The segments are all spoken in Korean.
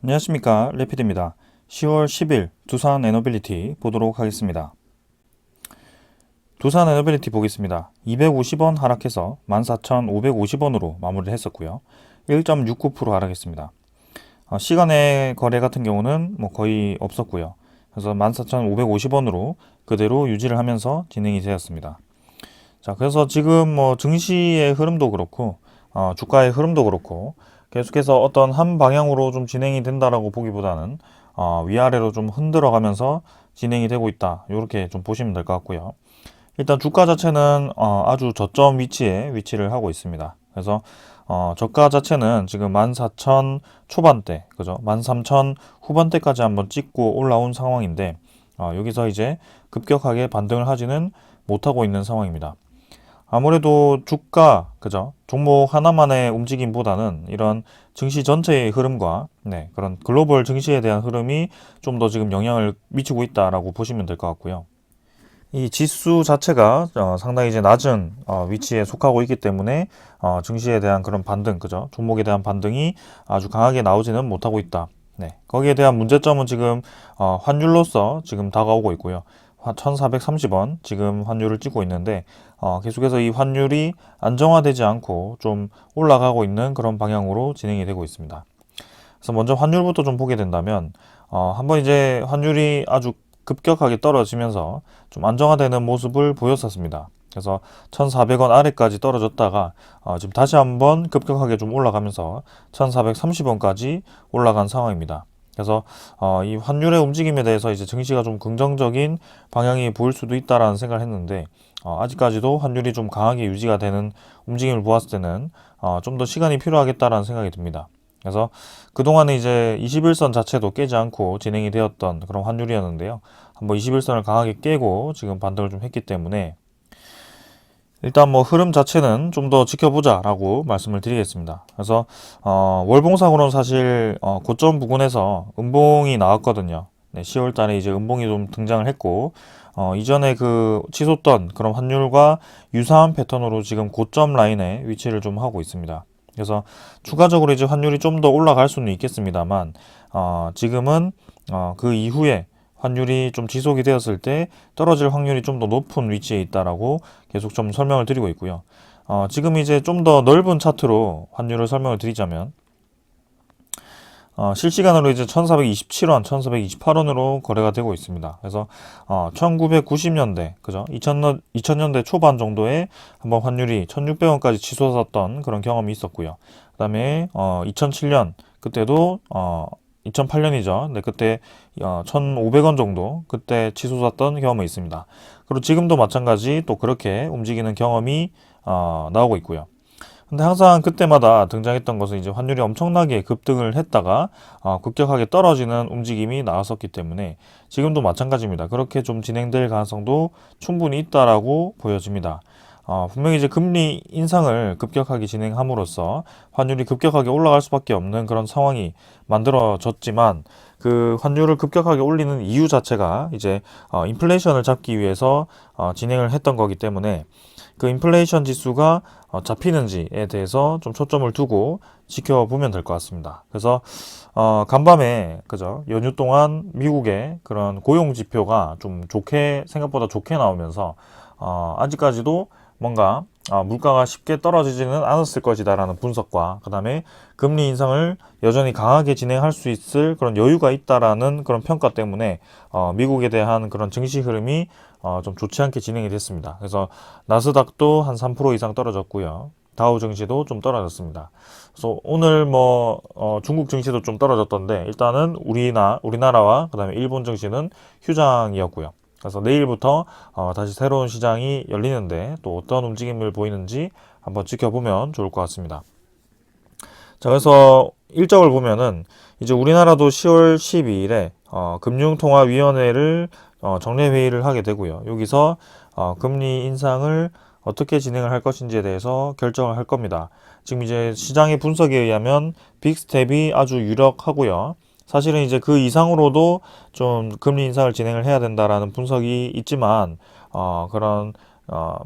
안녕하십니까, 레피드입니다. 10월 10일 두산 에너빌리티 보도록 하겠습니다. 두산 에너빌리티 보겠습니다. 250원 하락해서 14,550원으로 마무리를 했었고요. 1.69% 하락했습니다. 시간의 거래 같은 경우는 거의 없었고요. 그래서 14,550원으로 그대로 유지를 하면서 진행이 되었습니다. 자, 그래서 지금 증시의 흐름도 그렇고 주가의 흐름도 그렇고 계속해서 어떤 한 방향으로 좀 진행이 된다라고 보기보다는 위아래로 좀 흔들어가면서 진행이 되고 있다. 이렇게 좀 보시면 될 것 같고요. 일단 주가 자체는 아주 저점 위치에 위치를 하고 있습니다. 그래서 저가 자체는 지금 14,000 초반대, 그죠? 13,000 후반대까지 한번 찍고 올라온 상황인데 여기서 이제 급격하게 반등을 하지는 못하고 있는 상황입니다. 아무래도 주가, 그죠? 종목 하나만의 움직임보다는 이런 증시 전체의 흐름과 그런 글로벌 증시에 대한 흐름이 좀 더 지금 영향을 미치고 있다라고 보시면 될 것 같고요. 이 지수 자체가 상당히 이제 낮은 위치에 속하고 있기 때문에 증시에 대한 그런 반등, 그죠? 종목에 대한 반등이 아주 강하게 나오지는 못하고 있다. 거기에 대한 문제점은 지금 환율로서 지금 다가오고 있고요. 1,430원 지금 환율을 찍고 있는데 계속해서 이 환율이 안정화되지 않고 좀 올라가고 있는 그런 방향으로 진행이 되고 있습니다. 그래서 먼저 환율부터 좀 보게 된다면 한번 이제 환율이 아주 급격하게 떨어지면서 좀 안정화되는 모습을 보였었습니다. 그래서 1,400원 아래까지 떨어졌다가 지금 다시 한번 급격하게 좀 올라가면서 1,430원까지 올라간 상황입니다. 그래서 이 환율의 움직임에 대해서 이제 증시가 좀 긍정적인 방향이 보일 수도 있다라는 생각을 했는데 아직까지도 환율이 좀 강하게 유지가 되는 움직임을 보았을 때는 좀 더 시간이 필요하겠다라는 생각이 듭니다. 그래서 그동안에 이제 21선 자체도 깨지 않고 진행이 되었던 그런 환율이었는데요. 한번 21선을 강하게 깨고 지금 반등을 좀 했기 때문에 일단 흐름 자체는 좀 더 지켜보자라고 말씀을 드리겠습니다. 그래서 월봉상으로는 사실 고점 부근에서 음봉이 나왔거든요. 10월 달에 이제 음봉이 좀 등장을 했고 이전에 그 치솟던 그런 환율과 유사한 패턴으로 지금 고점 라인에 위치를 좀 하고 있습니다. 그래서 추가적으로 이제 환율이 좀 더 올라갈 수는 있겠습니다만 지금은 그 이후에 환율이 좀 지속이 되었을 때 떨어질 확률이 좀 더 높은 위치에 있다라고 계속 좀 설명을 드리고 있고요. 지금 이제 좀 더 넓은 차트로 환율을 설명을 드리자면 실시간으로 이제 1427원, 1428원으로 거래가 되고 있습니다. 그래서 1990년대, 그죠? 2000년대 초반 정도에 한번 환율이 1600원까지 치솟았던 그런 경험이 있었고요. 그다음에 2007년 그때도 2008년이죠. 네, 그때 1,500원 정도 그때 치솟았던 경험이 있습니다. 그리고 지금도 마찬가지 또 그렇게 움직이는 경험이 나오고 있고요. 근데 항상 그때마다 등장했던 것은 이제 환율이 엄청나게 급등을 했다가 급격하게 떨어지는 움직임이 나왔었기 때문에 지금도 마찬가지입니다. 그렇게 좀 진행될 가능성도 충분히 있다라고 보여집니다. 분명히 이제 금리 인상을 급격하게 진행함으로써 환율이 급격하게 올라갈 수밖에 없는 그런 상황이 만들어졌지만 그 환율을 급격하게 올리는 이유 자체가 이제 인플레이션을 잡기 위해서 진행을 했던 거기 때문에 그 인플레이션 지수가 잡히는지에 대해서 좀 초점을 두고 지켜보면 될 것 같습니다. 그래서 간밤에 그죠 연휴 동안 미국의 그런 고용 지표가 좀 좋게 생각보다 좋게 나오면서 아직까지도 뭔가 물가가 쉽게 떨어지지는 않았을 것이다라는 분석과 그 다음에 금리 인상을 여전히 강하게 진행할 수 있을 그런 여유가 있다라는 그런 평가 때문에 미국에 대한 그런 증시 흐름이 좀 좋지 않게 진행이 됐습니다. 그래서 나스닥도 한 3% 이상 떨어졌고요. 다우 증시도 좀 떨어졌습니다. 그래서 오늘 중국 증시도 좀 떨어졌던데 일단은 우리나라와 그다음에 일본 증시는 휴장이었고요. 그래서 내일부터 다시 새로운 시장이 열리는데 또 어떤 움직임을 보이는지 한번 지켜보면 좋을 것 같습니다. 자, 그래서 일정을 보면은 이제 우리나라도 10월 12일에 금융통화위원회를 정례회의를 하게 되고요. 여기서 금리 인상을 어떻게 진행을 할 것인지에 대해서 결정을 할 겁니다. 지금 이제 시장의 분석에 의하면 빅스텝이 아주 유력하고요. 사실은 이제 그 이상으로도 좀 금리 인상을 진행을 해야 된다라는 분석이 있지만 그런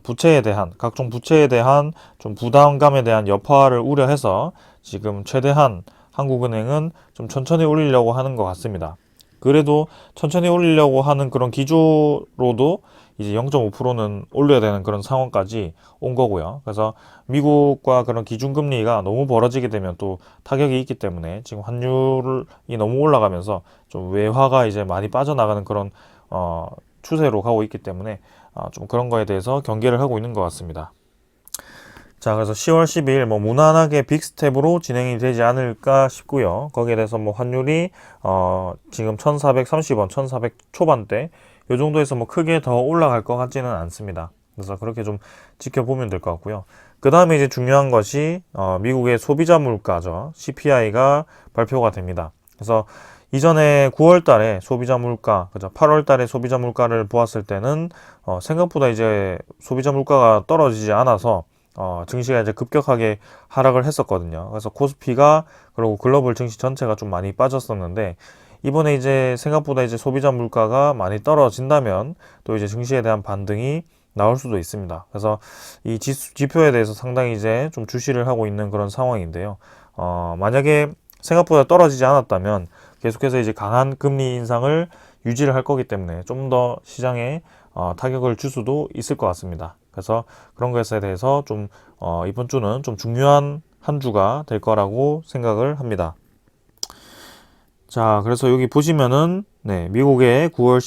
부채에 대한 각종 부채에 대한 좀 부담감에 대한 여파를 우려해서 지금 최대한 한국은행은 좀 천천히 올리려고 하는 것 같습니다. 그래도 천천히 올리려고 하는 그런 기조로도 이제 0.5%는 올려야 되는 그런 상황까지 온 거고요. 그래서 미국과 그런 기준금리가 너무 벌어지게 되면 또 타격이 있기 때문에 지금 환율이 너무 올라가면서 좀 외화가 이제 많이 빠져나가는 그런 추세로 가고 있기 때문에 좀 그런 거에 대해서 경계를 하고 있는 것 같습니다. 자, 그래서 10월 12일 뭐 무난하게 빅스텝으로 진행이 되지 않을까 싶고요. 거기에 대해서 뭐 환율이 지금 1,430원, 1,400 초반대 요 정도에서 뭐 크게 더 올라갈 것 같지는 않습니다. 그래서 그렇게 좀 지켜보면 될 것 같고요. 그 다음에 이제 중요한 것이 미국의 소비자 물가죠. CPI가 발표가 됩니다. 그래서 이전에 9월 달에 소비자 물가, 그죠? 8월 달에 소비자 물가를 보았을 때는 생각보다 이제 소비자 물가가 떨어지지 않아서 증시가 이제 급격하게 하락을 했었거든요. 그래서 코스피가 그리고 글로벌 증시 전체가 좀 많이 빠졌었는데 이번에 이제 생각보다 이제 소비자 물가가 많이 떨어진다면 또 이제 증시에 대한 반등이 나올 수도 있습니다. 그래서 이 지표에 대해서 상당히 이제 좀 주시를 하고 있는 그런 상황인데요. 만약에 생각보다 떨어지지 않았다면 계속해서 이제 강한 금리 인상을 유지를 할 거기 때문에 좀 더 시장에 타격을 줄 수도 있을 것 같습니다. 그래서 그런 것에 대해서 좀 이번 주는 좀 중요한 한 주가 될 거라고 생각을 합니다. 자, 그래서 여기 보시면은 미국의 9월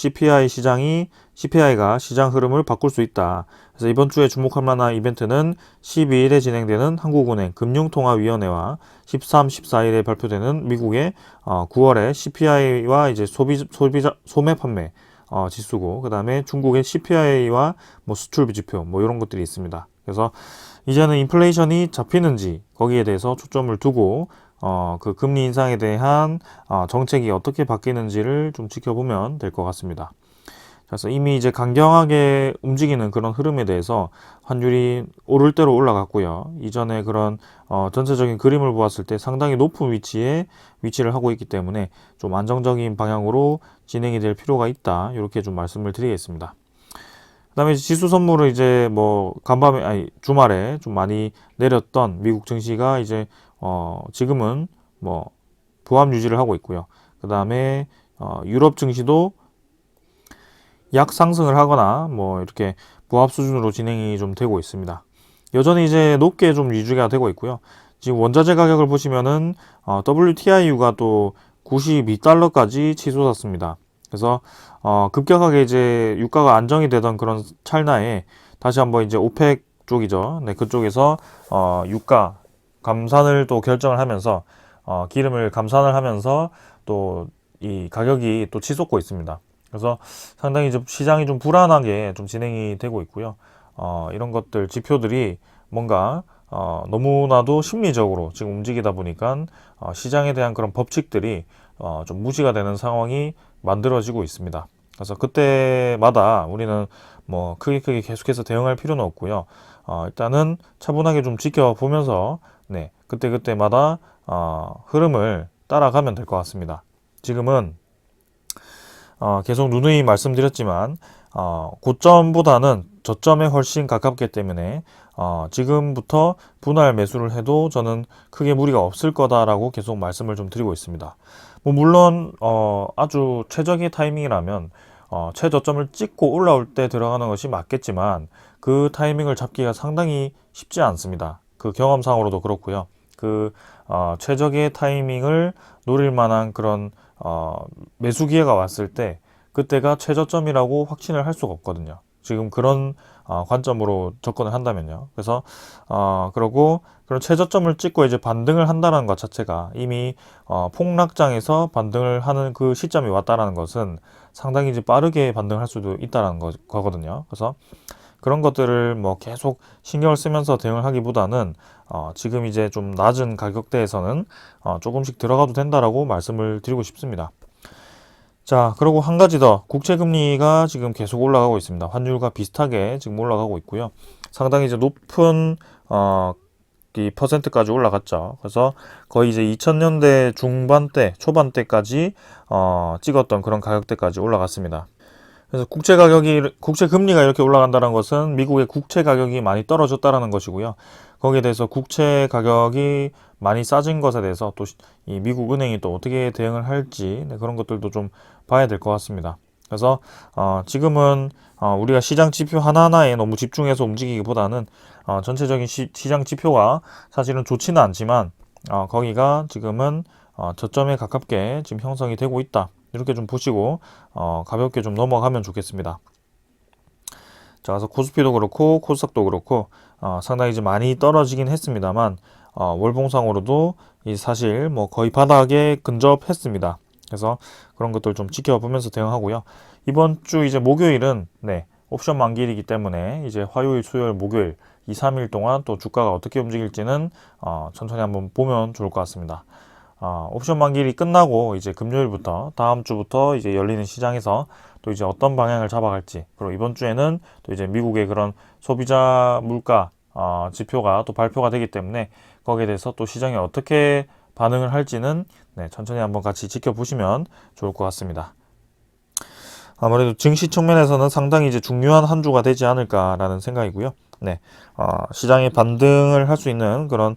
CPI가 시장 흐름을 바꿀 수 있다. 그래서 이번 주에 주목할 만한 이벤트는 12일에 진행되는 한국은행 금융통화위원회와 13, 14일에 발표되는 미국의 9월의 CPI와 이제 소비자 소매 판매 지수고, 그 다음에 중국의 CPI와 뭐 수출 지표 뭐 이런 것들이 있습니다. 그래서 이제는 인플레이션이 잡히는지 거기에 대해서 초점을 두고 그 금리 인상에 대한 정책이 어떻게 바뀌는지를 좀 지켜보면 될 것 같습니다. 그래서 이미 이제 강경하게 움직이는 그런 흐름에 대해서 환율이 오를 대로 올라갔고요. 이전에 그런 전체적인 그림을 보았을 때 상당히 높은 위치에 위치를 하고 있기 때문에 좀 안정적인 방향으로 진행이 될 필요가 있다. 이렇게 좀 말씀을 드리겠습니다. 그다음에 지수 선물을 이제 뭐 주말에 좀 많이 내렸던 미국 증시가 이제 지금은 뭐 보합 유지를 하고 있고요. 그다음에 유럽 증시도 약 상승을 하거나 뭐 이렇게 보합 수준으로 진행이 좀 되고 있습니다. 여전히 이제 높게 좀 유지가 되고 있고요. 지금 원자재 가격을 보시면은 WTI유가 또 92달러까지 치솟았습니다. 그래서 급격하게 이제 유가가 안정이 되던 그런 찰나에 다시 한번 이제 오펙 쪽이죠. 네, 그쪽에서 유가 감산을 또 결정을 하면서 기름을 감산을 하면서 또 이 가격이 또 치솟고 있습니다. 그래서 상당히 좀 시장이 좀 불안하게 좀 진행이 되고 있고요. 이런 것들 지표들이 뭔가 너무나도 심리적으로 지금 움직이다 보니까 시장에 대한 그런 법칙들이 좀 무시가 되는 상황이 만들어지고 있습니다. 그래서 그때마다 우리는 뭐 크게 계속해서 대응할 필요는 없고요. 일단은 차분하게 좀 지켜보면서 그때마다 흐름을 따라가면 될 것 같습니다. 지금은 계속 누누이 말씀드렸지만 고점보다는 저점에 훨씬 가깝기 때문에 지금부터 분할 매수를 해도 저는 크게 무리가 없을 거다라고 계속 말씀을 좀 드리고 있습니다. 뭐 물론 아주 최적의 타이밍이라면 최저점을 찍고 올라올 때 들어가는 것이 맞겠지만 그 타이밍을 잡기가 상당히 쉽지 않습니다. 그 경험상으로도 그렇고요. 그 최적의 타이밍을 노릴 만한 그런 매수 기회가 왔을 때 그때가 최저점이라고 확신을 할 수가 없거든요. 지금 그런 관점으로 접근을 한다면요. 그래서 그러고 그런 최저점을 찍고 이제 반등을 한다는 것 자체가 이미 폭락장에서 반등을 하는 그 시점이 왔다라는 것은 상당히 이제 빠르게 반등할 수도 있다라는 거거든요. 그래서 그런 것들을 뭐 계속 신경을 쓰면서 대응을 하기보다는 지금 이제 좀 낮은 가격대에서는 조금씩 들어가도 된다라고 말씀을 드리고 싶습니다. 자, 그리고 한 가지 더 국채금리가 지금 계속 올라가고 있습니다. 환율과 비슷하게 지금 올라가고 있고요. 상당히 이제 높은 이 퍼센트까지 올라갔죠. 그래서 거의 이제 2000년대 중반대, 초반대까지 찍었던 그런 가격대까지 올라갔습니다. 그래서 국채 금리가 이렇게 올라간다는 것은 미국의 국채 가격이 많이 떨어졌다라는 것이고요. 거기에 대해서 국채 가격이 많이 싸진 것에 대해서 또 이 미국 은행이 또 어떻게 대응을 할지 네, 그런 것들도 좀 봐야 될 것 같습니다. 그래서 지금은 우리가 시장 지표 하나하나에 너무 집중해서 움직이기보다는 전체적인 시장 지표가 사실은 좋지는 않지만 거기가 지금은 저점에 가깝게 지금 형성이 되고 있다. 이렇게 좀 보시고 가볍게 좀 넘어가면 좋겠습니다. 자, 그래서 코스피도 그렇고 코스닥도 그렇고 상당히 이제 많이 떨어지긴 했습니다만 월봉상으로도 사실 뭐 거의 바닥에 근접했습니다. 그래서 그런 것들 좀 지켜보면서 대응하고요. 이번 주 이제 목요일은 네, 옵션 만기일이기 때문에 이제 화요일, 수요일, 목요일 이 3일 동안 또 주가가 어떻게 움직일지는 천천히 한번 보면 좋을 것 같습니다. 옵션 만기일이 끝나고 이제 금요일부터 다음 주부터 이제 열리는 시장에서 또 이제 어떤 방향을 잡아갈지, 그리고 이번 주에는 또 이제 미국의 그런 소비자 물가 지표가 또 발표가 되기 때문에 거기에 대해서 또 시장이 어떻게 반응을 할지는 네, 천천히 한번 같이 지켜보시면 좋을 것 같습니다. 아무래도 증시 측면에서는 상당히 이제 중요한 한 주가 되지 않을까라는 생각이고요. 네, 시장의 반등을 할 수 있는 그런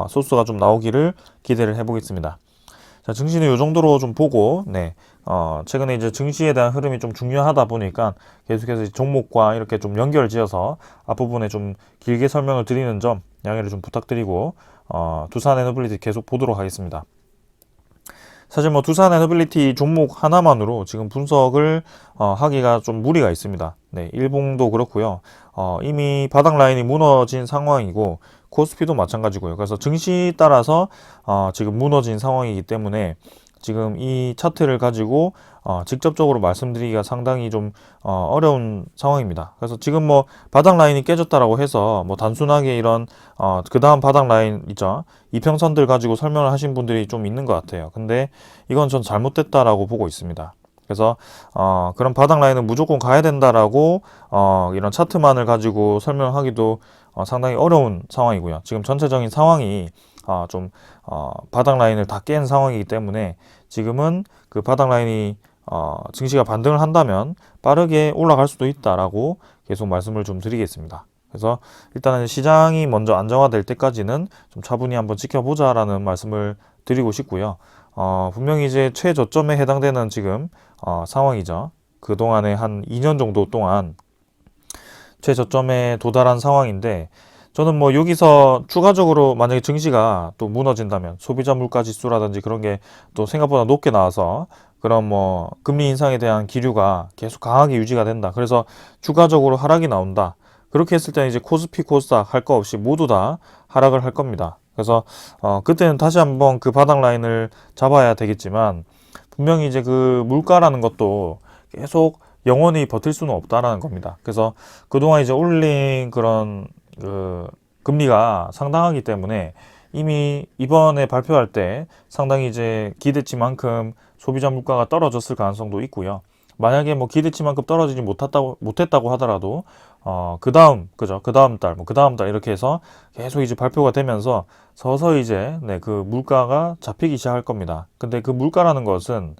소스가 좀 나오기를 기대를 해보겠습니다. 자, 증시는 이 정도로 좀 보고, 네, 최근에 이제 증시에 대한 흐름이 좀 중요하다 보니까 계속해서 종목과 이렇게 좀 연결 지어서 앞부분에 좀 길게 설명을 드리는 점 양해를 좀 부탁드리고, 두산 에너빌리티 계속 보도록 하겠습니다. 사실 뭐 두산 에너빌리티 종목 하나만으로 지금 분석을 하기가 좀 무리가 있습니다. 네, 일봉도 그렇고요. 이미 바닥 라인이 무너진 상황이고 코스피도 마찬가지고요. 그래서 증시 따라서 지금 무너진 상황이기 때문에 지금 이 차트를 가지고 직접적으로 말씀드리기가 상당히 좀 어려운 상황입니다. 그래서 지금 뭐 바닥 라인이 깨졌다라고 해서 뭐 단순하게 이런 그 다음 바닥 라인 있죠, 이평선들 가지고 설명을 하신 분들이 좀 있는 것 같아요. 근데 이건 전 잘못됐다라고 보고 있습니다. 그래서 그런 바닥 라인은 무조건 가야 된다라고 이런 차트만을 가지고 설명하기도 상당히 어려운 상황이고요. 지금 전체적인 상황이 좀 바닥 라인을 다 깬 상황이기 때문에 지금은 그 바닥 라인이 증시가 반등을 한다면 빠르게 올라갈 수도 있다라고 계속 말씀을 좀 드리겠습니다. 그래서 일단은 시장이 먼저 안정화될 때까지는 좀 차분히 한번 지켜보자라는 말씀을 드리고 싶고요. 분명히 이제 최저점에 해당되는 지금 상황이죠. 그동안에 한 2년 정도 동안 최저점에 도달한 상황인데, 저는 뭐 여기서 추가적으로 만약에 증시가 또 무너진다면 소비자 물가 지수라든지 그런 게 또 생각보다 높게 나와서 그런 뭐 금리 인상에 대한 기류가 계속 강하게 유지가 된다. 그래서 추가적으로 하락이 나온다. 그렇게 했을 때는 이제 코스피, 코스닥 할 거 없이 모두 다 하락을 할 겁니다. 그래서 그때는 다시 한번 그 바닥 라인을 잡아야 되겠지만 분명히 이제 그 물가라는 것도 계속 영원히 버틸 수는 없다라는 겁니다. 그래서 그동안 이제 올린 그런 그 금리가 상당하기 때문에 이미 이번에 발표할 때 상당히 이제 기대치만큼 소비자 물가가 떨어졌을 가능성도 있고요. 만약에 뭐 기대치만큼 떨어지지 못했다고 하더라도 그 다음 그죠, 그 다음 달, 뭐 그 다음 달 이렇게 해서 계속 이제 발표가 되면서 서서히 이제 네, 그 물가가 잡히기 시작할 겁니다. 근데 그 물가라는 것은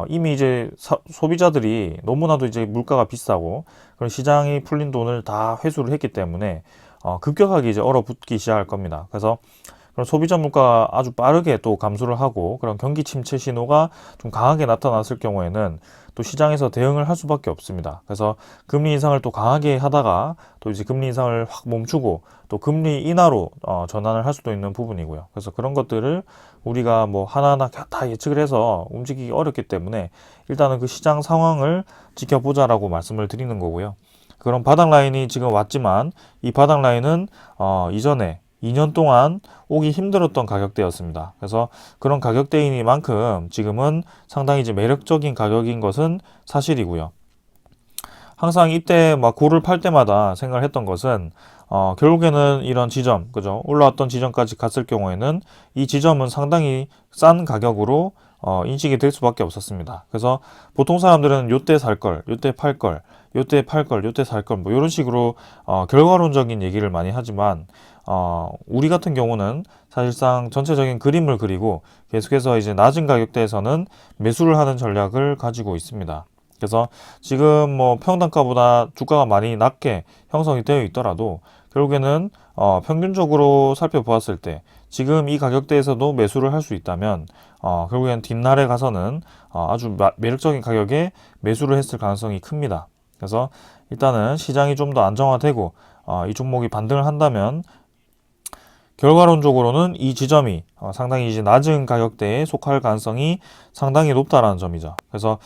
이미 이제 소비자들이 너무나도 이제 물가가 비싸고 그런 시장이 풀린 돈을 다 회수를 했기 때문에 급격하게 이제 얼어붙기 시작할 겁니다. 그래서 그런 소비자 물가가 아주 빠르게 또 감소를 하고 그런 경기 침체 신호가 좀 강하게 나타났을 경우에는 또 시장에서 대응을 할 수밖에 없습니다. 그래서 금리 인상을 또 강하게 하다가 또 이제 금리 인상을 확 멈추고 또 금리 인하로 전환을 할 수도 있는 부분이고요. 그래서 그런 것들을 우리가 뭐 하나하나 다 예측을 해서 움직이기 어렵기 때문에 일단은 그 시장 상황을 지켜보자라고 말씀을 드리는 거고요. 그런 바닥 라인이 지금 왔지만 이 바닥 라인은 이전에 2년 동안 오기 힘들었던 가격대였습니다. 그래서 그런 가격대이니만큼 지금은 상당히 이제 매력적인 가격인 것은 사실이고요. 항상 이때 막 고를 팔 때마다 생각을 했던 것은 결국에는 이런 지점, 그죠? 올라왔던 지점까지 갔을 경우에는 이 지점은 상당히 싼 가격으로 인식이 될 수밖에 없었습니다. 그래서 보통 사람들은 요때 살 걸, 요때 팔 걸, 요때 팔 걸, 요때 살 걸, 뭐 이런 식으로 결과론적인 얘기를 많이 하지만 우리 같은 경우는 사실상 전체적인 그림을 그리고 계속해서 이제 낮은 가격대에서는 매수를 하는 전략을 가지고 있습니다. 그래서 지금 뭐 평단가보다 주가가 많이 낮게 형성이 되어 있더라도 결국에는 평균적으로 살펴보았을 때 지금 이 가격대에서도 매수를 할 수 있다면 결국엔 뒷날에 가서는 아주 매력적인 가격에 매수를 했을 가능성이 큽니다. 그래서 일단은 시장이 좀 더 안정화되고 이 종목이 반등을 한다면 결과론적으로는 이 지점이 상당히 이제 낮은 가격대에 속할 가능성이 상당히 높다라는 점이죠. 그래서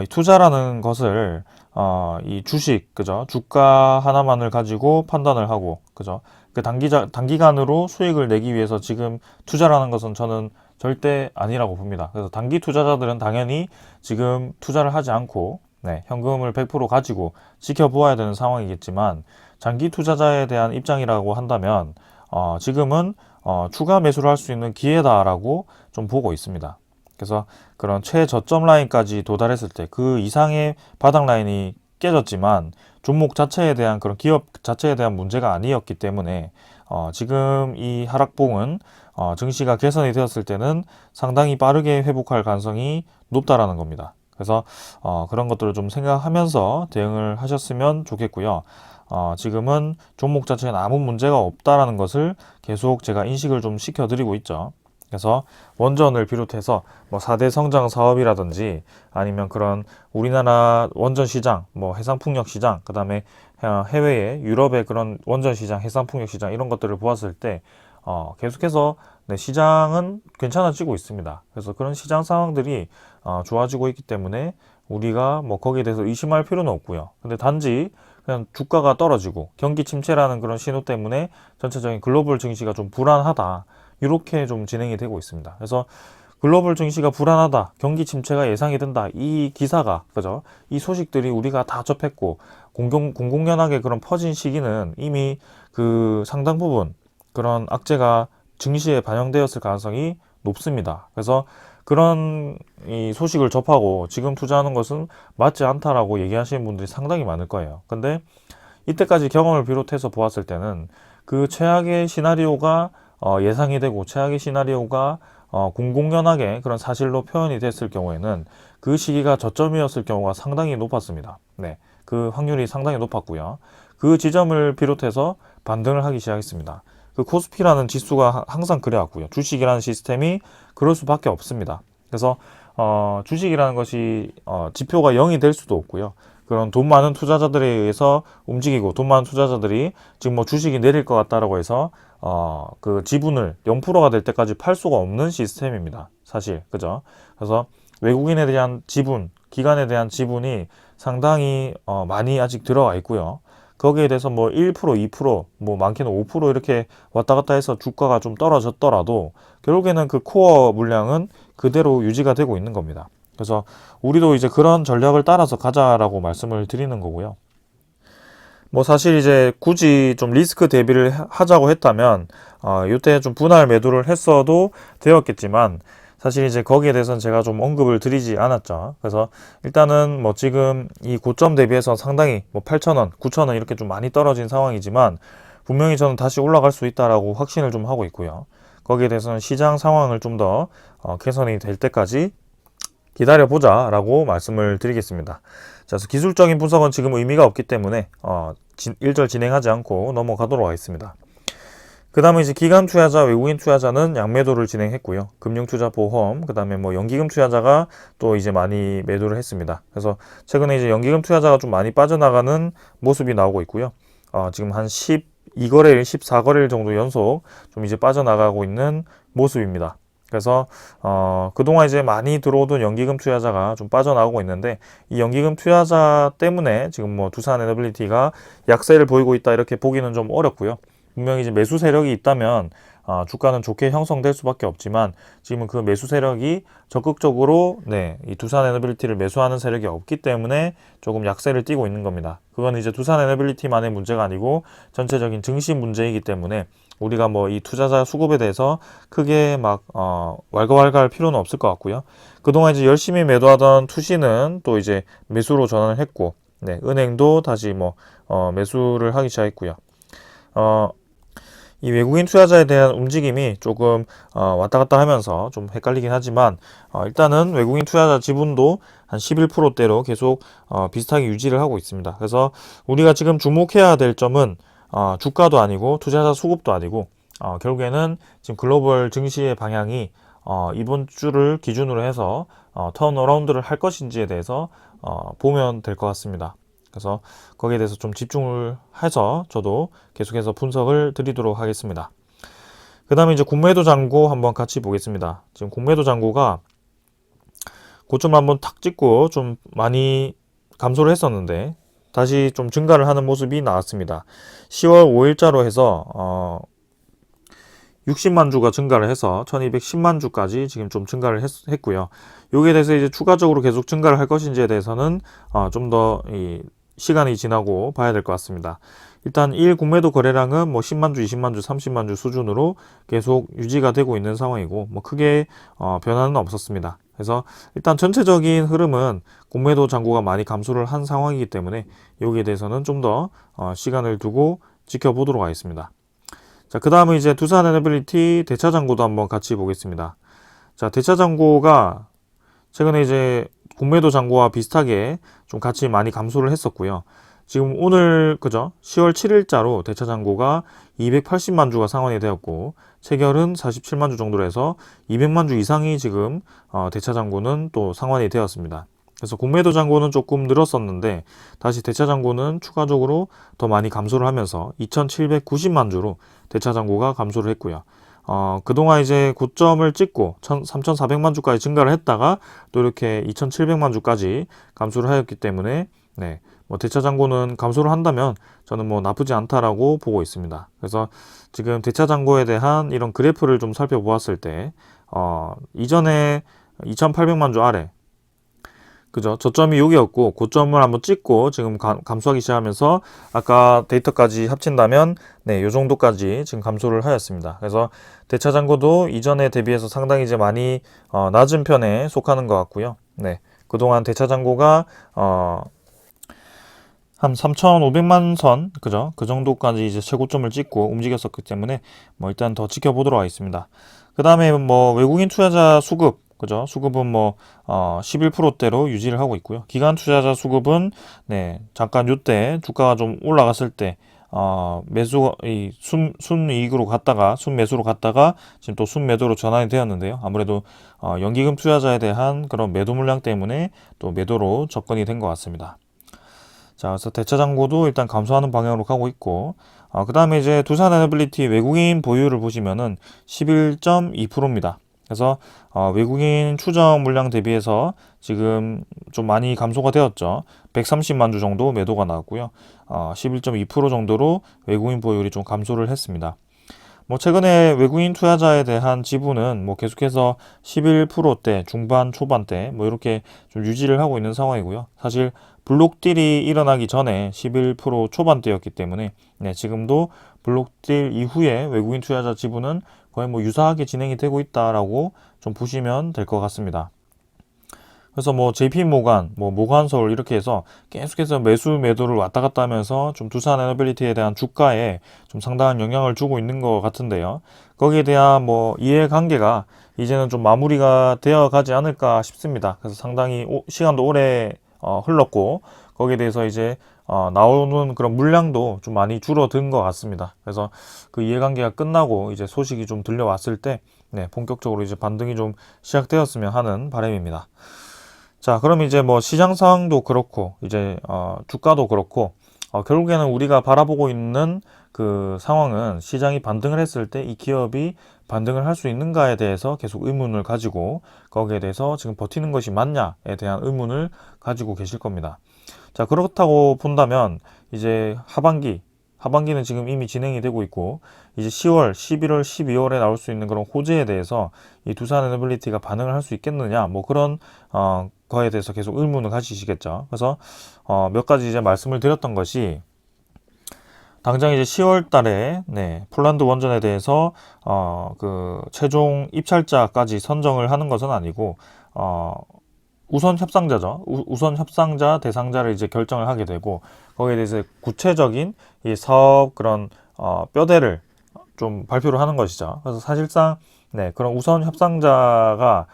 이 투자라는 것을 이 주식, 그죠? 주가 하나만을 가지고 판단을 하고, 그죠? 그 단기간으로 수익을 내기 위해서 지금 투자라는 것은 저는 절대 아니라고 봅니다. 그래서 단기 투자자들은 당연히 지금 투자를 하지 않고, 네, 현금을 100% 가지고 지켜보아야 되는 상황이겠지만, 장기 투자자에 대한 입장이라고 한다면, 지금은 추가 매수를 할 수 있는 기회다라고 좀 보고 있습니다. 그래서 그런 최저점 라인까지 도달했을 때 그 이상의 바닥 라인이 깨졌지만 종목 자체에 대한 그런 기업 자체에 대한 문제가 아니었기 때문에 지금 이 하락봉은 증시가 개선이 되었을 때는 상당히 빠르게 회복할 가능성이 높다라는 겁니다. 그래서 그런 것들을 좀 생각하면서 대응을 하셨으면 좋겠고요. 지금은 종목 자체는 아무 문제가 없다라는 것을 계속 제가 인식을 좀 시켜드리고 있죠. 그래서 원전을 비롯해서 뭐 4대 성장 사업이라든지 아니면 그런 우리나라 원전 시장, 뭐 해상풍력 시장, 그 다음에 해외의 유럽의 그런 원전 시장, 해상풍력 시장 이런 것들을 보았을 때 계속해서 네, 시장은 괜찮아지고 있습니다. 그래서 그런 시장 상황들이 좋아지고 있기 때문에 우리가 뭐 거기에 대해서 의심할 필요는 없고요. 근데 단지 그냥 주가가 떨어지고 경기 침체라는 그런 신호 때문에 전체적인 글로벌 증시가 좀 불안하다. 이렇게 좀 진행이 되고 있습니다. 그래서 글로벌 증시가 불안하다, 경기 침체가 예상이 된다. 이 기사가, 그죠? 이 소식들이 우리가 다 접했고 공공연하게 그런 퍼진 시기는 이미 그 상당 부분 그런 악재가 증시에 반영되었을 가능성이 높습니다. 그래서 그런 이 소식을 접하고 지금 투자하는 것은 맞지 않다라고 얘기하시는 분들이 상당히 많을 거예요. 근데 이때까지 경험을 비롯해서 보았을 때는 그 최악의 시나리오가 예상이 되고 최악의 시나리오가 공공연하게 그런 사실로 표현이 됐을 경우에는 그 시기가 저점이었을 경우가 상당히 높았습니다. 네, 그 확률이 상당히 높았고요. 그 지점을 비롯해서 반등을 하기 시작했습니다. 그 코스피라는 지수가 항상 그래왔고요. 주식이라는 시스템이 그럴 수밖에 없습니다. 그래서 주식이라는 것이 지표가 0이 될 수도 없고요. 그런 돈 많은 투자자들에 의해서 움직이고 돈 많은 투자자들이 지금 뭐 주식이 내릴 것 같다라고 해서 그 지분을 0%가 될 때까지 팔 수가 없는 시스템입니다. 사실 그죠? 그래서 외국인에 대한 지분, 기관에 대한 지분이 상당히 많이 아직 들어와 있고요. 거기에 대해서 뭐 1%, 2%, 뭐 많게는 5% 이렇게 왔다 갔다 해서 주가가 좀 떨어졌더라도 결국에는 그 코어 물량은 그대로 유지가 되고 있는 겁니다. 그래서 우리도 이제 그런 전략을 따라서 가자라고 말씀을 드리는 거고요. 뭐 사실 이제 굳이 좀 리스크 대비를 하자고 했다면 이때 좀 분할 매도를 했어도 되었겠지만 사실 이제 거기에 대해서는 제가 좀 언급을 드리지 않았죠. 그래서 일단은 뭐 지금 이 고점 대비해서 상당히 뭐 8,000원, 9,000원 이렇게 좀 많이 떨어진 상황이지만 분명히 저는 다시 올라갈 수 있다라고 확신을 좀 하고 있고요. 거기에 대해서는 시장 상황을 좀 더 개선이 될 때까지 기다려보자라고 말씀을 드리겠습니다. 자, 그래서 기술적인 분석은 지금 의미가 없기 때문에 일절 진행하지 않고 넘어가도록 하겠습니다. 그 다음에 이제 기관 투자자, 외국인 투자자는 양매도를 진행했고요. 금융투자 보험, 그 다음에 뭐 연기금 투자자가 또 이제 많이 매도를 했습니다. 그래서 최근에 이제 연기금 투자자가 좀 많이 빠져나가는 모습이 나오고 있고요. 지금 한 12거래일, 14거래일 정도 연속 좀 이제 빠져나가고 있는 모습입니다. 그래서 그동안 이제 많이 들어오던 연기금 투자자가 좀 빠져나오고 있는데 이 연기금 투자자 때문에 지금 뭐 두산에너빌리티가 약세를 보이고 있다 이렇게 보기는 좀 어렵고요. 분명히 이제 매수 세력이 있다면 주가는 좋게 형성될 수밖에 없지만 지금은 그 매수 세력이 적극적으로 이 두산에너빌리티를 매수하는 세력이 없기 때문에 조금 약세를 띠고 있는 겁니다. 그건 이제 두산에너빌리티만의 문제가 아니고 전체적인 증시 문제이기 때문에 우리가 뭐 이 투자자 수급에 대해서 크게 막 왈가왈가할 필요는 없을 것 같고요. 그동안 이제 열심히 매도하던 투시는 또 이제 매수로 전환을 했고, 은행도 다시 뭐 매수를 하기 시작했고요. 이 외국인 투자자에 대한 움직임이 조금 왔다 갔다 하면서 좀 헷갈리긴 하지만 일단은 외국인 투자자 지분도 한 11%대로 계속 비슷하게 유지를 하고 있습니다. 그래서 우리가 지금 주목해야 될 점은 주가도 아니고 투자자 수급도 아니고 결국에는 지금 글로벌 증시의 방향이 이번 주를 기준으로 해서 턴어라운드를 할 것인지에 대해서 보면 될 것 같습니다. 그래서 거기에 대해서 좀 집중을 해서 저도 계속해서 분석을 드리도록 하겠습니다. 그 다음에 이제 공매도 잔고 한번 같이 보겠습니다. 지금 공매도 잔고가 고점을 한번 탁 찍고 좀 많이 감소를 했었는데 다시 좀 증가를 하는 모습이 나왔습니다. 10월 5일자로 해서 60만 주가 증가를 해서 1210만 주까지 지금 좀 증가를 했고요. 여기에 대해서 이제 추가적으로 계속 증가를 할 것인지에 대해서는 좀 더 시간이 지나고 봐야 될 것 같습니다. 일단 1 공매도 거래량은 뭐 10만 주, 20만 주, 30만 주 수준으로 계속 유지가 되고 있는 상황이고 뭐 크게 변화는 없었습니다. 그래서 일단 전체적인 흐름은 공매도 잔고가 많이 감소를 한 상황이기 때문에 여기에 대해서는 좀 더 시간을 두고 지켜보도록 하겠습니다. 자, 그 다음은 이제 두산 에너빌리티 대차 잔고도 한번 같이 보겠습니다. 자, 대차 잔고가 최근에 이제 공매도 잔고와 비슷하게 좀 같이 많이 감소를 했었고요. 지금 오늘 그죠? 10월 7일자로 대차 잔고가 280만 주가 상환이 되었고 체결은 47만 주 정도로 해서 200만 주 이상이 지금 대차 잔고는 또 상환이 되었습니다. 그래서 공매도 잔고는 조금 늘었었는데 다시 대차 잔고는 추가적으로 더 많이 감소를 하면서 2,790만 주로 대차 잔고가 감소를 했고요. 그동안 이제 고점을 찍고 3,400만 주까지 증가를 했다가 또 이렇게 2,700만 주까지 감소를 하였기 때문에 네, 뭐 대차 잔고는 감소를 한다면 저는 뭐 나쁘지 않다라고 보고 있습니다. 그래서 지금 대차 잔고에 대한 이런 그래프를 좀 살펴보았을 때 이전에 2,800만 주 아래 그죠? 저점이 여기였고 고점을 한번 찍고 지금 감소하기 시작하면서 아까 데이터까지 합친다면 네, 요 정도까지 지금 감소를 하였습니다. 그래서 대차 잔고도 이전에 대비해서 상당히 이제 많이 낮은 편에 속하는 것 같고요. 네, 그동안 대차 잔고가 한 3,500만 선, 그죠? 그 정도까지 이제 최고점을 찍고 움직였었기 때문에 뭐 일단 더 지켜보도록 하겠습니다. 그 다음에 뭐 외국인 투자자 수급, 그죠? 수급은 뭐 11%대로 유지를 하고 있고요. 기관 투자자 수급은 네, 잠깐 요때 주가가 좀 올라갔을 때 매수 순이익으로 갔다가 순매수로 갔다가 지금 또 순매도로 전환이 되었는데요. 아무래도 연기금 투자자에 대한 그런 매도 물량 때문에 또 매도로 접근이 된 것 같습니다. 자, 그래서 대차 잔고도 일단 감소하는 방향으로 가고 있고, 그 다음에 이제 두산 에너빌리티 외국인 보유를 보시면은 11.2%입니다. 그래서 외국인 추정 물량 대비해서 지금 좀 많이 감소가 되었죠. 130만 주 정도 매도가 나왔고요. 11.2% 정도로 외국인 보유율이 좀 감소를 했습니다. 뭐 최근에 외국인 투자자에 대한 지분은 뭐 계속해서 11%대 중반 초반대 뭐 이렇게 좀 유지를 하고 있는 상황이고요. 사실 블록딜이 일어나기 전에 11% 초반대였기 때문에 네, 지금도 블록딜 이후에 외국인 투자자 지분은 거의 뭐 유사하게 진행이 되고 있다라고 좀 보시면 될 것 같습니다. 그래서 뭐 JP모간, 뭐 모간서울 이렇게 해서 계속해서 매수 매도를 왔다 갔다 하면서 좀 두산 에너빌리티에 대한 주가에 좀 상당한 영향을 주고 있는 것 같은데요. 거기에 대한 뭐 이해관계가 이제는 좀 마무리가 되어 가지 않을까 싶습니다. 그래서 상당히 시간도 오래 흘렀고 거기에 대해서 이제 나오는 그런 물량도 좀 많이 줄어든 것 같습니다. 그래서 그 이해관계가 끝나고 이제 소식이 좀 들려왔을 때 네, 본격적으로 이제 반등이 좀 시작되었으면 하는 바람입니다. 자, 그럼 이제 뭐 시장 상황도 그렇고 이제 주가도 그렇고 결국에는 우리가 바라보고 있는 그 상황은 시장이 반등을 했을 때 이 기업이 반등을 할 수 있는가에 대해서 계속 의문을 가지고 거기에 대해서 지금 버티는 것이 맞냐에 대한 의문을 가지고 계실 겁니다. 자, 그렇다고 본다면 이제 하반기는 지금 이미 진행이 되고 있고 이제 10월, 11월, 12월에 나올 수 있는 그런 호재에 대해서 이 두산 에너빌리티가 반응을 할 수 있겠느냐 뭐 그런 거에 대해서 계속 의문을 가지시겠죠. 그래서 몇 가지 이제 말씀을 드렸던 것이 당장 이제 10월 달에 네, 폴란드 원전에 대해서 그 최종 입찰자까지 선정을 하는 것은 아니고 우선 협상자죠. 우선 협상자 대상자를 이제 결정을 하게 되고 거기에 대해서 구체적인 이 사업 그런 뼈대를 좀 발표를 하는 것이죠. 그래서 사실상 네, 그런 우선 협상자가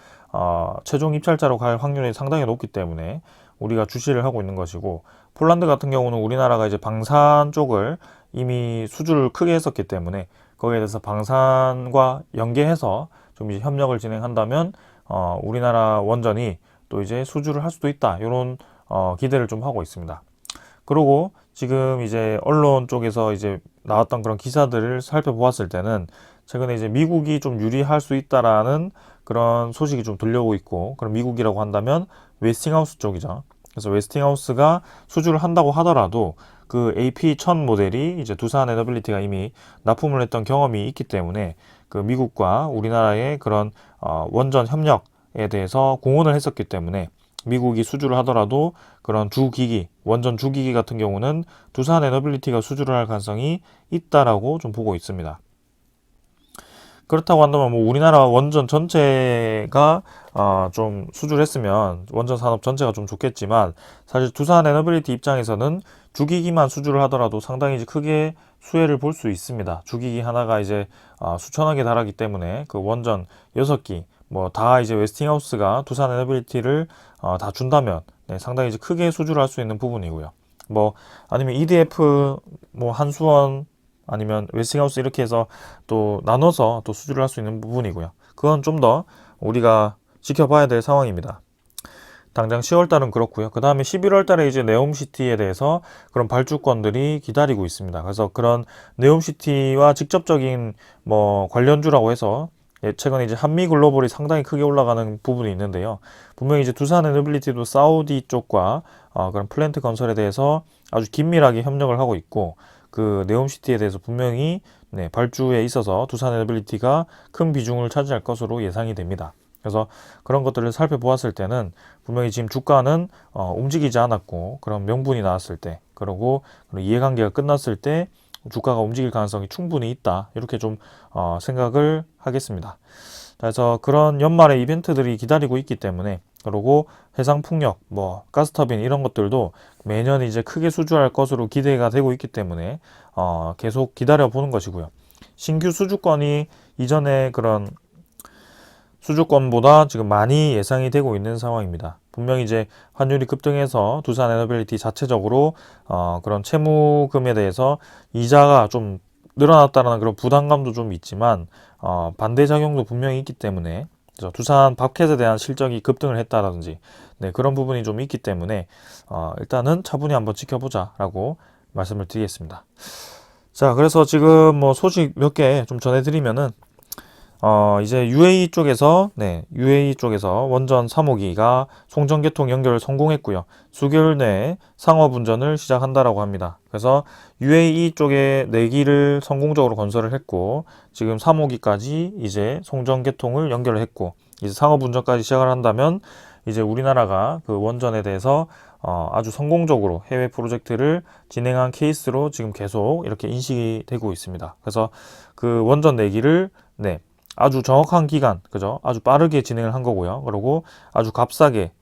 최종 입찰자로 갈 확률이 상당히 높기 때문에 우리가 주시를 하고 있는 것이고 폴란드 같은 경우는 우리나라가 이제 방산 쪽을 이미 수주를 크게 했었기 때문에 거기에 대해서 방산과 연계해서 좀 이제 협력을 진행한다면 우리나라 원전이 또 이제 수주를 할 수도 있다. 이런 기대를 좀 하고 있습니다. 그리고 지금 이제 언론 쪽에서 이제 나왔던 그런 기사들을 살펴보았을 때는 최근에 이제 미국이 좀 유리할 수 있다라는 그런 소식이 좀 들려오고 있고, 그럼 미국이라고 한다면 웨스팅하우스 쪽이죠. 그래서 웨스팅하우스가 수주를 한다고 하더라도 그 AP1000 모델이 이제 두산 에너빌리티가 이미 납품을 했던 경험이 있기 때문에 그 미국과 우리나라의 그런 원전 협력에 대해서 공언을 했었기 때문에 미국이 수주를 하더라도 그런 주기기, 원전 주기기 같은 경우는 두산 에너빌리티가 수주를 할 가능성이 있다라고 좀 보고 있습니다. 그렇다고 한다면 뭐 우리나라 원전 전체가 좀 수주를 했으면 원전 산업 전체가 좀 좋겠지만, 사실 두산 에너빌리티 입장에서는 주기기만 수주를 하더라도 상당히 이제 크게 수혜를 볼 수 있습니다. 주기기 하나가 이제 수천억에 달하기 때문에 그 원전 6기 뭐 다 이제 웨스팅하우스가 두산 에너빌리티를 다 준다면 상당히 이제 크게 수주를 할 수 있는 부분이고요. 뭐 아니면 EDF 뭐 한수원 아니면 웨스팅하우스 이렇게 해서 또 나눠서 또 수주를 할 수 있는 부분이고요. 그건 좀 더 우리가 지켜봐야 될 상황입니다. 당장 10월 달은 그렇고요. 그 다음에 11월 달에 이제 네옴시티에 대해서 그런 발주권들이 기다리고 있습니다. 그래서 그런 네옴시티와 직접적인 뭐 관련주라고 해서 최근에 이제 한미 글로벌이 상당히 크게 올라가는 부분이 있는데요. 분명히 이제 두산 에너빌리티도 사우디 쪽과 그런 플랜트 건설에 대해서 아주 긴밀하게 협력을 하고 있고, 그 네옴시티에 대해서 분명히 발주에 있어서 두산 에너빌리티가 큰 비중을 차지할 것으로 예상이 됩니다. 그래서 그런 것들을 살펴보았을 때는 분명히 지금 주가는 움직이지 않았고, 그런 명분이 나왔을 때, 그리고 이해관계가 끝났을 때 주가가 움직일 가능성이 충분히 있다. 이렇게 좀 생각을 하겠습니다. 그래서 그런 연말의 이벤트들이 기다리고 있기 때문에, 그리고 해상풍력, 뭐 가스터빈 이런 것들도 매년 이제 크게 수주할 것으로 기대가 되고 있기 때문에 계속 기다려 보는 것이고요. 신규 수주권이 이전에 그런 수주권보다 지금 많이 예상이 되고 있는 상황입니다. 분명히 이제 환율이 급등해서 두산 에너빌리티 자체적으로 그런 채무금에 대해서 이자가 좀 늘어났다는 그런 부담감도 좀 있지만 반대작용도 분명히 있기 때문에, 그래서 두산 밥켓에 대한 실적이 급등을 했다라든지 그런 부분이 좀 있기 때문에 일단은 차분히 한번 지켜보자라고 말씀을 드리겠습니다. 자, 그래서 지금 뭐 소식 몇 개 좀 전해드리면은 이제 UAE 쪽에서 원전 3호기가 송전개통 연결을 성공했고요. 수개월 내에 상업운전을 시작한다라고 합니다. 그래서 UAE 쪽에 4기를 성공적으로 건설을 했고, 지금 3호기까지 이제 송전개통을 연결을 했고, 이제 상업운전까지 시작을 한다면 이제 우리나라가 그 원전에 대해서 아주 성공적으로 해외 프로젝트를 진행한 케이스로 지금 계속 이렇게 인식이 되고 있습니다. 그래서 그 원전 4기를 아주 정확한 기간, 그죠? 아주 빠르게 진행을 한 거고요. 그리고 아주 값싸게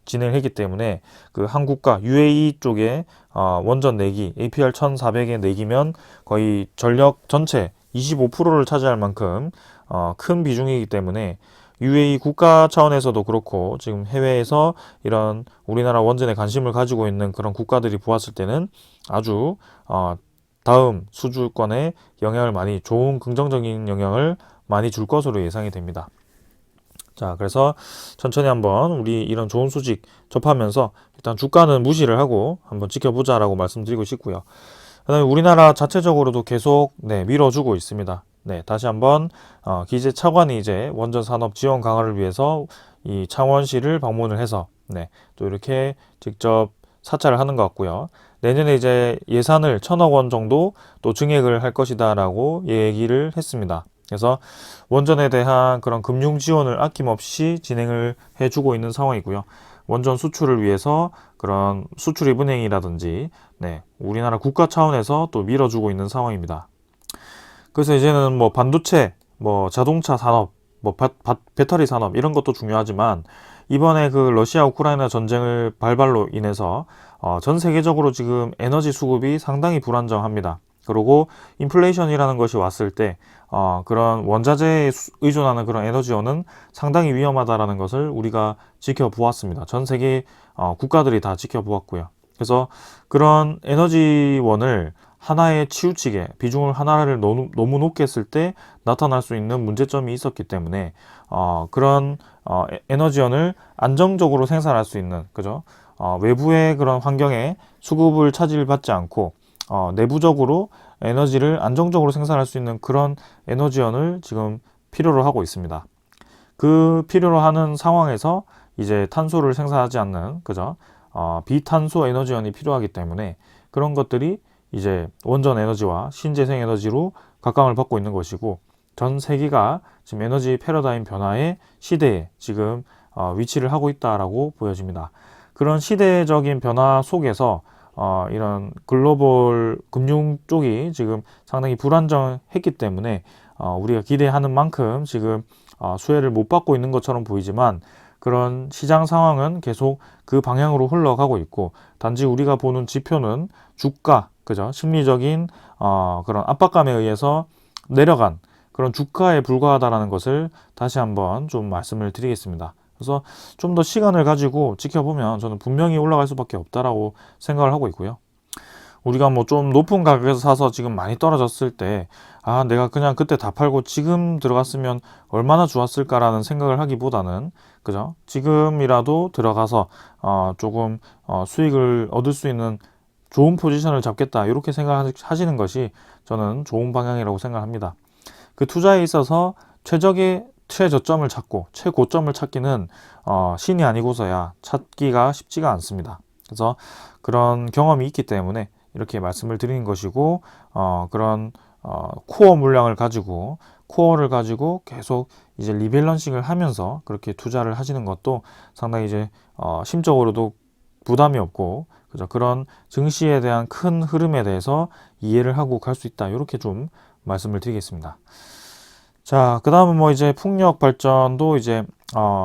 진행을 했기 때문에 그 한국과 UAE 쪽에 원전 4기, APR 1400의 4기면 거의 전력 전체 25%를 차지할 만큼 큰 비중이기 때문에 UAE 국가 차원에서도 그렇고, 지금 해외에서 이런 우리나라 원전에 관심을 가지고 있는 그런 국가들이 보았을 때는 아주 다음 수주권에 영향을 많이, 좋은 긍정적인 영향을 많이 줄 것으로 예상이 됩니다. 자, 그래서 천천히 한번 우리 이런 좋은 소식 접하면서 일단 주가는 무시를 하고 한번 지켜보자라고 말씀드리고 싶고요. 그다음에 우리나라 자체적으로도 계속 밀어주고 있습니다. 다시 한번 기재 차관이 이제 원전 산업 지원 강화를 위해서 이 창원시를 방문을 해서 또 이렇게 직접 사찰을 하는 것 같고요. 내년에 이제 예산을 1,000억 원 정도 또 증액을 할 것이다라고 얘기를 했습니다. 그래서 원전에 대한 그런 금융 지원을 아낌없이 진행을 해주고 있는 상황이고요. 원전 수출을 위해서 그런 수출입은행이라든지 우리나라 국가 차원에서 또 밀어주고 있는 상황입니다. 그래서 이제는 뭐 반도체, 뭐 자동차 산업, 뭐 배터리 산업 이런 것도 중요하지만, 이번에 그 러시아 우크라이나 전쟁을 발발로 인해서 전 세계적으로 지금 에너지 수급이 상당히 불안정합니다. 그리고 인플레이션이라는 것이 왔을 때 그런 원자재에 의존하는 그런 에너지원은 상당히 위험하다라는 것을 우리가 지켜보았습니다. 전 세계 국가들이 다 지켜보았고요. 그래서 그런 에너지원을 하나에 치우치게 비중을 하나를 너무 높게 했을 때 나타날 수 있는 문제점이 있었기 때문에 그런 에너지원을 안정적으로 생산할 수 있는, 그죠? 외부의 그런 환경에 수급을 차질받지 않고 내부적으로 에너지를 안정적으로 생산할 수 있는 그런 에너지원을 지금 필요로 하고 있습니다. 그 필요로 하는 상황에서 이제 탄소를 생산하지 않는, 그죠? 비탄소 에너지원이 필요하기 때문에 그런 것들이 이제 원전 에너지와 신재생 에너지로 각광을 받고 있는 것이고, 전 세계가 지금 에너지 패러다임 변화의 시대에 지금 위치를 하고 있다라고 보여집니다. 그런 시대적인 변화 속에서 이런 글로벌 금융 쪽이 지금 상당히 불안정했기 때문에 우리가 기대하는 만큼 지금 수혜를 못 받고 있는 것처럼 보이지만, 그런 시장 상황은 계속 그 방향으로 흘러가고 있고, 단지 우리가 보는 지표는 주가, 그죠? 심리적인 그런 압박감에 의해서 내려간 그런 주가에 불과하다라는 것을 다시 한번 좀 말씀을 드리겠습니다. 그래서 좀 더 시간을 가지고 지켜보면 저는 분명히 올라갈 수밖에 없다라고 생각을 하고 있고요. 우리가 뭐 좀 높은 가격에서 사서 지금 많이 떨어졌을 때, 내가 그냥 그때 다 팔고 지금 들어갔으면 얼마나 좋았을까라는 생각을 하기보다는, 그죠? 지금이라도 들어가서 조금 수익을 얻을 수 있는 좋은 포지션을 잡겠다, 이렇게 생각하시는 것이 저는 좋은 방향이라고 생각합니다. 그 투자에 있어서 최저점을 찾고 최고점을 찾기는 신이 아니고서야 찾기가 쉽지가 않습니다. 그래서 그런 경험이 있기 때문에 이렇게 말씀을 드리는 것이고, 그런 코어 물량을 가지고 코어를 가지고 계속 이제 리밸런싱을 하면서 그렇게 투자를 하시는 것도 상당히 이제 심적으로도 부담이 없고, 그죠? 그런 증시에 대한 큰 흐름에 대해서 이해를 하고 갈 수 있다, 이렇게 좀 말씀을 드리겠습니다. 자, 그 다음은 뭐 이제 풍력 발전도 이제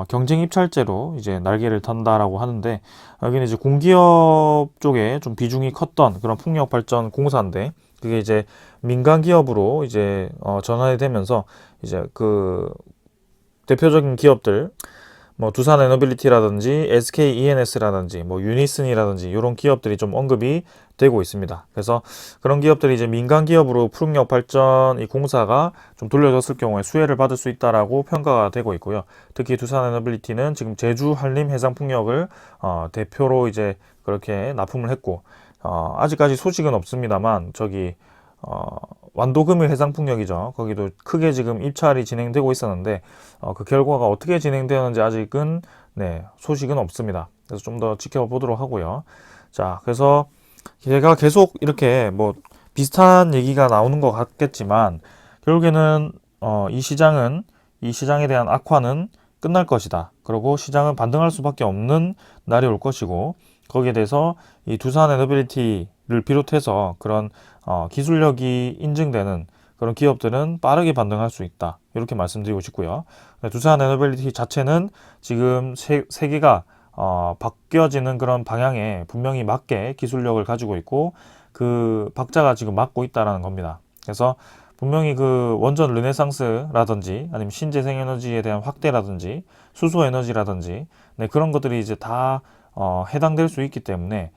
경쟁 입찰제로 이제 날개를 탄다라고 하는데, 여기는 이제 공기업 쪽에 좀 비중이 컸던 그런 풍력 발전 공사인데, 그게 이제 민간 기업으로 이제 전환이 되면서 이제 그 대표적인 기업들, 뭐 두산 에너빌리티라든지 SK E&S라든지 뭐 유니슨이라든지 이런 기업들이 좀 언급이 되고 있습니다. 그래서 그런 기업들이 이제 민간 기업으로 풍력 발전 이 공사가 좀 돌려졌을 경우에 수혜를 받을 수 있다라고 평가가 되고 있고요. 특히 두산 에너빌리티는 지금 제주 한림 해상 풍력을 대표로 이제 그렇게 납품을 했고, 아직까지 소식은 없습니다만 저기 완도금일 해상풍력이죠. 거기도 크게 지금 입찰이 진행되고 있었는데 그 결과가 어떻게 진행되었는지 아직은 소식은 없습니다. 그래서 좀 더 지켜보도록 하고요. 자, 그래서 제가 계속 이렇게 뭐 비슷한 얘기가 나오는 것 같겠지만, 결국에는 이 시장에 대한 악화는 끝날 것이다. 그리고 시장은 반등할 수밖에 없는 날이 올 것이고, 거기에 대해서 이 두산 에너빌리티를 비롯해서 그런 기술력이 인증되는 그런 기업들은 빠르게 반등할 수 있다, 이렇게 말씀드리고 싶고요. 두산 에너빌리티 자체는 지금 세계가 바뀌어지는 그런 방향에 분명히 맞게 기술력을 가지고 있고, 그 박자가 지금 맞고 있다라는 겁니다. 그래서 분명히 그 원전 르네상스라든지 아니면 신재생 에너지에 대한 확대라든지 수소 에너지라든지 그런 것들이 이제 다 해당될 수 있기 때문에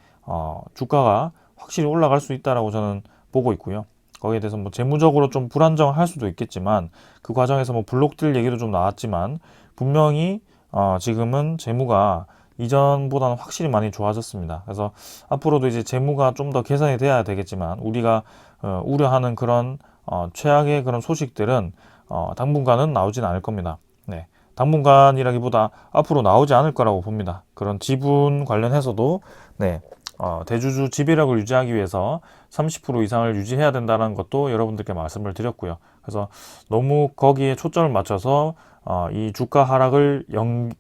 주가가 확실히 올라갈 수 있다라고 저는 보고 있고요. 거기에 대해서 뭐 재무적으로 좀 불안정할 수도 있겠지만, 그 과정에서 뭐 블록들 얘기도 좀 나왔지만, 분명히 지금은 재무가 이전보다는 확실히 많이 좋아졌습니다. 그래서 앞으로도 이제 재무가 좀 더 개선이 돼야 되겠지만, 우리가 우려하는 그런 최악의 그런 소식들은 당분간은 나오진 않을 겁니다. 당분간이라기보다 앞으로 나오지 않을 거라고 봅니다. 그런 지분 관련해서도 대주주 지배력을 유지하기 위해서 30% 이상을 유지해야 된다는 것도 여러분들께 말씀을 드렸고요. 그래서 너무 거기에 초점을 맞춰서 이 주가 하락을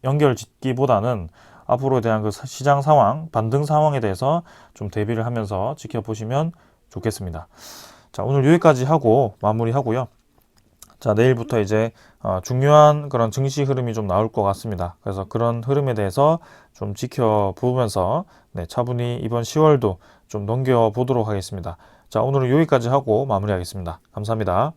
연결 짓기보다는 앞으로에 대한 그 시장 상황, 반등 상황에 대해서 좀 대비를 하면서 지켜보시면 좋겠습니다. 자, 오늘 여기까지 하고 마무리하고요. 자, 내일부터 이제 중요한 그런 증시 흐름이 좀 나올 것 같습니다. 그래서 그런 흐름에 대해서 좀 지켜보면서 차분히 이번 10월도 좀 넘겨보도록 하겠습니다. 자, 오늘은 여기까지 하고 마무리하겠습니다. 감사합니다.